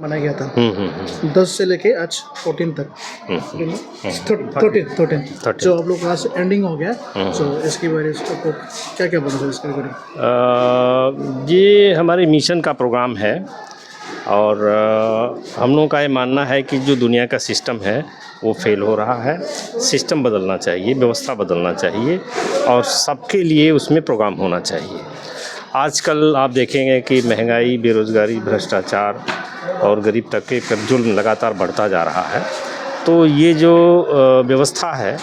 बनाया गया था 10 से लेके आज 14 तक 13 जो आप लोग आज एंडिंग हो गया। सो इसकी वजह से आपको क्या क्या बोलना है इसके रिगार्डिंग? ये हमारे मिशन का प्रोग्राम है और हम लोगों का ये मानना है कि जो दुनिया का सिस्टम है वो फेल हो रहा है। सिस्टम बदलना चाहिए, व्यवस्था बदलना चाहिए और सबके लिए उसमें प्रोग्राम होना चाहिए। आजकल आप देखेंगे कि महंगाई, बेरोज़गारी, भ्रष्टाचार और गरीब तबके का जुल्म लगातार बढ़ता जा रहा है। तो ये जो व्यवस्था है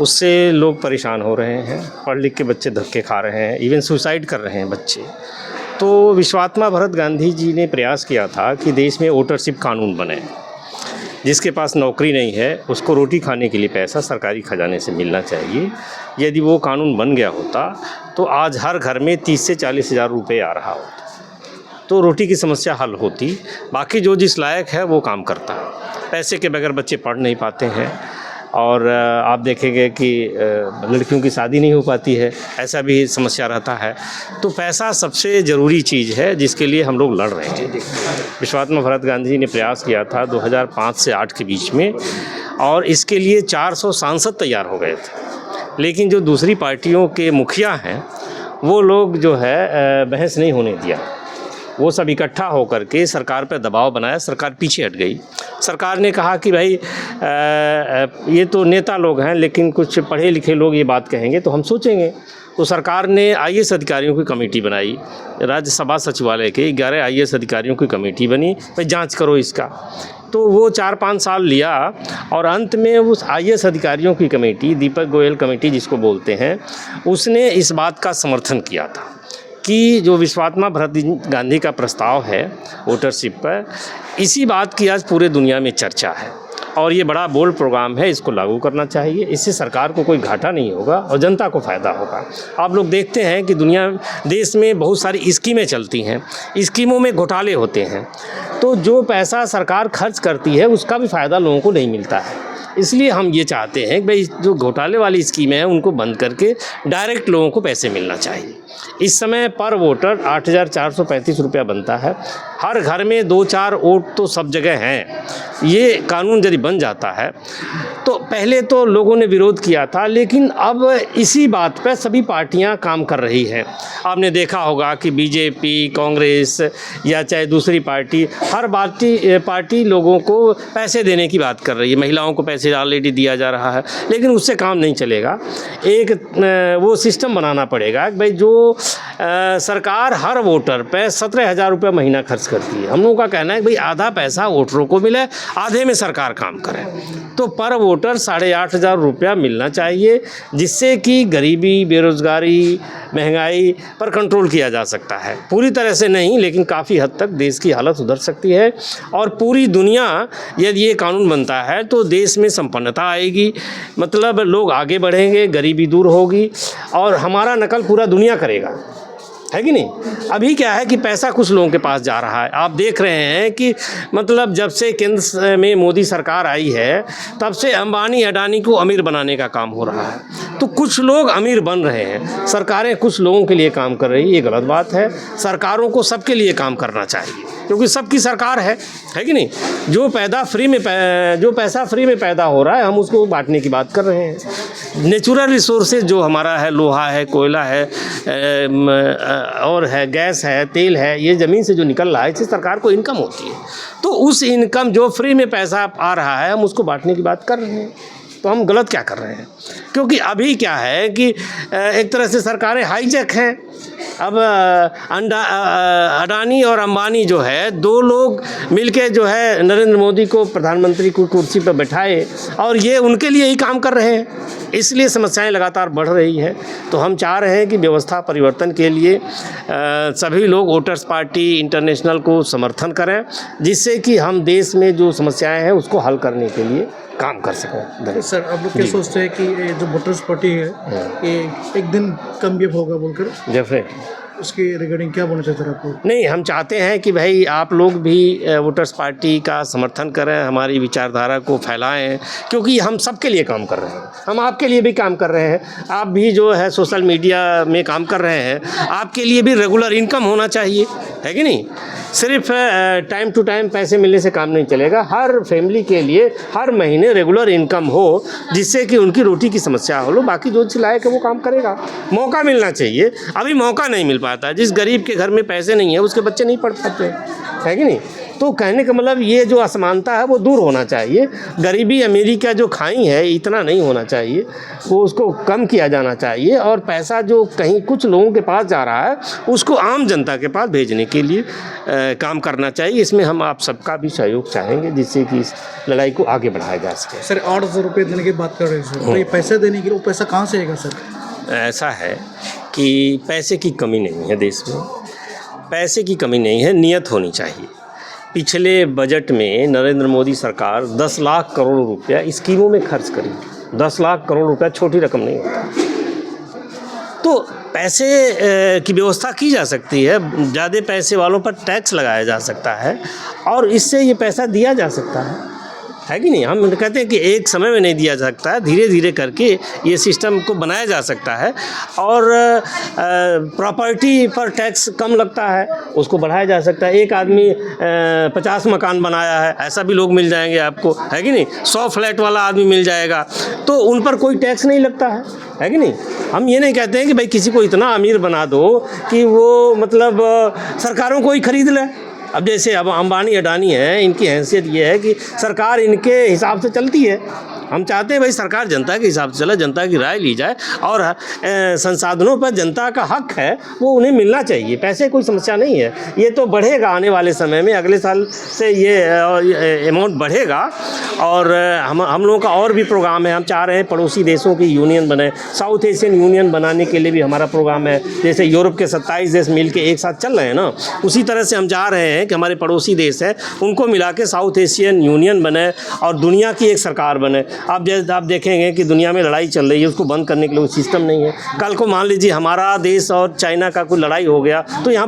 उससे लोग परेशान हो रहे हैं, पढ़ लिख के बच्चे धक्के खा रहे हैं, इवन सुसाइड कर रहे हैं बच्चे। तो विश्वात्मा भरत गांधी जी ने प्रयास किया था कि देश में वोटरशिप कानून बने। जिसके पास नौकरी नहीं है उसको रोटी खाने के लिए पैसा सरकारी खजाने से मिलना चाहिए। यदि वो कानून बन गया होता तो आज हर घर में 30 से 40 हज़ार रुपये आ रहा होता, तो रोटी की समस्या हल होती। बाकी जो जिस लायक है वो काम करता है। पैसे के बगैर बच्चे पढ़ नहीं पाते हैं और आप देखेंगे कि लड़कियों की शादी नहीं हो पाती है, ऐसा भी समस्या रहता है। तो पैसा सबसे ज़रूरी चीज़ है जिसके लिए हम लोग लड़ रहे हैं। विश्वात्मा भरत गांधी जी ने प्रयास किया था 2005 से 8 के बीच में और इसके लिए 400 सांसद तैयार हो गए थे। लेकिन जो दूसरी पार्टियों के मुखिया हैं वो लोग जो है बहस नहीं होने दिया। वो सब इकट्ठा होकर के सरकार पर दबाव बनाया, सरकार पीछे हट गई। सरकार ने कहा कि भाई ये तो नेता लोग हैं लेकिन कुछ पढ़े लिखे लोग ये बात कहेंगे तो हम सोचेंगे। तो सरकार ने आईएएस अधिकारियों की कमेटी बनाई, राज्यसभा सचिवालय के 11 आईएएस अधिकारियों की कमेटी बनी, भाई जांच करो इसका। तो वो 4-5 साल लिया और अंत में उस आईएएस अधिकारियों की कमेटी, दीपक गोयल कमेटी जिसको बोलते हैं, उसने इस बात का समर्थन किया था कि जो विश्वात्मा भरत गांधी का प्रस्ताव है वोटरशिप पर, इसी बात की आज पूरे दुनिया में चर्चा है और ये बड़ा बोल्ड प्रोग्राम है, इसको लागू करना चाहिए। इससे सरकार को कोई घाटा नहीं होगा और जनता को फ़ायदा होगा। आप लोग देखते हैं कि देश में बहुत सारी स्कीमें चलती हैं, स्कीमों में घोटाले होते हैं, तो जो पैसा सरकार खर्च करती है उसका भी फ़ायदा लोगों को नहीं मिलता है। इसलिए हम ये चाहते हैं कि भाई जो घोटाले वाली स्कीमें हैं उनको बंद करके डायरेक्ट लोगों को पैसे मिलना चाहिए। इस समय पर वोटर 8,435 रुपया बनता है। हर घर में 2-4 वोट तो सब जगह हैं। ये कानून यदि बन जाता है तो पहले तो लोगों ने विरोध किया था, लेकिन अब इसी बात पर सभी पार्टियां काम कर रही हैं। आपने देखा होगा कि बीजेपी, कांग्रेस या चाहे दूसरी पार्टी, हर पार्टी लोगों को पैसे देने की बात कर रही है। महिलाओं को पैसे ऑलरेडी दिया जा रहा है, लेकिन उससे काम नहीं चलेगा। एक वो सिस्टम बनाना पड़ेगा कि भाई जो सरकार हर वोटर पे 17,000 रुपये महीना खर्च करती है। हम लोगों का कहना है कि भाई आधा पैसा वोटरों को मिले, आधे में सरकार काम करे। तो पर वोटर 8,500 रुपया मिलना चाहिए, जिससे कि गरीबी, बेरोज़गारी, महंगाई पर कंट्रोल किया जा सकता है। पूरी तरह से नहीं, लेकिन काफ़ी हद तक देश की हालत सुधर सकती है और पूरी दुनिया यदि ये कानून बनता है तो देश में संपन्नता आएगी, मतलब लोग आगे बढ़ेंगे, गरीबी दूर होगी और हमारा नकल पूरा दुनिया करेगा, है कि नहीं? अभी क्या है कि पैसा कुछ लोगों के पास जा रहा है। आप देख रहे हैं कि मतलब जब से केंद्र में मोदी सरकार आई है तब से अंबानी अडानी को अमीर बनाने का काम हो रहा है। तो कुछ लोग अमीर बन रहे हैं, सरकारें कुछ लोगों के लिए काम कर रही है, ये गलत बात है। सरकारों को सबके लिए काम करना चाहिए क्योंकि सबकी सरकार है कि नहीं? जो पैसा फ्री में पैदा हो रहा है हम उसको बांटने की बात कर रहे हैं। नेचुरल रिसोर्सेज जो हमारा है, लोहा है, कोयला है और है, गैस है, तेल है, ये ज़मीन से जो निकल रहा है इससे सरकार को इनकम होती है। तो उस इनकम जो फ्री में पैसा आ रहा है हम उसको बांटने की बात कर रहे हैं। तो हम गलत क्या कर रहे हैं? क्योंकि अभी क्या है कि एक तरह से सरकारें हाईजैक हैं। अब अडानी और अंबानी जो है, दो लोग मिलके जो है नरेंद्र मोदी को प्रधानमंत्री की कुर्सी पर बैठाए और ये उनके लिए ही काम कर रहे हैं। इसलिए समस्याएं लगातार बढ़ रही हैं। तो हम चाह रहे हैं कि व्यवस्था परिवर्तन के लिए सभी लोग वोटर्स पार्टी इंटरनेशनल को समर्थन करें, जिससे कि हम देश में जो समस्याएं हैं उसको हल करने के लिए काम कर सकें। सर, आप लोग क्या सोचते हैं कि जो वोटर्स पार्टी है ये एक दिन कम भी होगा बोलकर? जैसे उसकी रिगार्डिंग क्या बोलना चाहते हैं आपको? नहीं, हम चाहते हैं कि भाई आप लोग भी वोटर्स पार्टी का समर्थन करें, हमारी विचारधारा को फैलाएं, क्योंकि हम सबके लिए काम कर रहे हैं। हम आपके लिए भी काम कर रहे हैं। आप भी जो है सोशल मीडिया में काम कर रहे हैं, आपके लिए भी रेगुलर इनकम होना चाहिए, है कि नहीं? सिर्फ टाइम टू टाइम पैसे मिलने से काम नहीं चलेगा। हर फैमिली के लिए हर महीने रेगुलर इनकम हो, जिससे कि उनकी रोटी की समस्या हो लो, बाकी जो चीज़ लायक है वो काम करेगा। मौका मिलना चाहिए। अभी मौका नहीं मिल पाता। जिस गरीब के घर में पैसे नहीं है उसके बच्चे नहीं पढ़ पाते, है कि नहीं? तो कहने का मतलब ये जो असमानता है वो दूर होना चाहिए। गरीबी अमीरी का जो खाई है इतना नहीं होना चाहिए, वो उसको कम किया जाना चाहिए। और पैसा जो कहीं कुछ लोगों के पास जा रहा है उसको आम जनता के पास भेजने के लिए काम करना चाहिए। इसमें हम आप सबका भी सहयोग चाहेंगे, जिससे कि इस लड़ाई को आगे बढ़ाया जा सके। सर 8,000 रुपये देने की बात कर रहे हैं सर, तो ये पैसे देने के लिए वो पैसा कहाँ से आएगा सर? ऐसा है कि पैसे की कमी नहीं है देश में, पैसे की कमी नहीं है, नियत होनी चाहिए। पिछले बजट में नरेंद्र मोदी सरकार 10 लाख करोड़ रुपया स्कीमों में खर्च करी। 10 लाख करोड़ रुपया छोटी रकम नहीं होता। तो पैसे की व्यवस्था की जा सकती है, ज़्यादा पैसे वालों पर टैक्स लगाया जा सकता है और इससे ये पैसा दिया जा सकता है कि नहीं? हम कहते हैं कि एक समय में नहीं दिया जा सकता है, धीरे धीरे करके ये सिस्टम को बनाया जा सकता है। और प्रॉपर्टी पर टैक्स कम लगता है, उसको बढ़ाया जा सकता है। एक आदमी 50 मकान बनाया है, ऐसा भी लोग मिल जाएंगे आपको, है कि नहीं? 100 फ्लैट वाला आदमी मिल जाएगा, तो उन पर कोई टैक्स नहीं लगता है कि नहीं? हम ये नहीं कहते हैं कि भाई किसी को इतना अमीर बना दो कि वो मतलब सरकारों को ही खरीद ले। अब जैसे अब अंबानी अडानी है, इनकी हैसियत ये है कि सरकार इनके हिसाब से चलती है। हम चाहते हैं भाई सरकार जनता के हिसाब से चले, जनता की राय ली जाए और संसाधनों पर जनता का हक है वो उन्हें मिलना चाहिए। पैसे कोई समस्या नहीं है, ये तो बढ़ेगा आने वाले समय में। अगले साल से ये अमाउंट बढ़ेगा। और हम लोगों का और भी प्रोग्राम है। हम चाह रहे हैं पड़ोसी देशों की यूनियन बने, साउथ एशियन यूनियन बनाने के लिए भी हमारा प्रोग्राम है। जैसे यूरोप के 27 देश मिल के एक साथ चल रहे हैं ना, उसी तरह से हम चाह रहे हैं कि हमारे पड़ोसी देश हैं उनको मिला के साउथ एशियन यूनियन बने और दुनिया की एक सरकार बने। आप देखेंगे कि दुनिया में लड़ाई चल रही है, उसको बंद करने के लिए कोई सिस्टम नहीं है। कल को मान लीजिए हमारा देश और चाइना का कोई लड़ाई हो गया तो यहाँ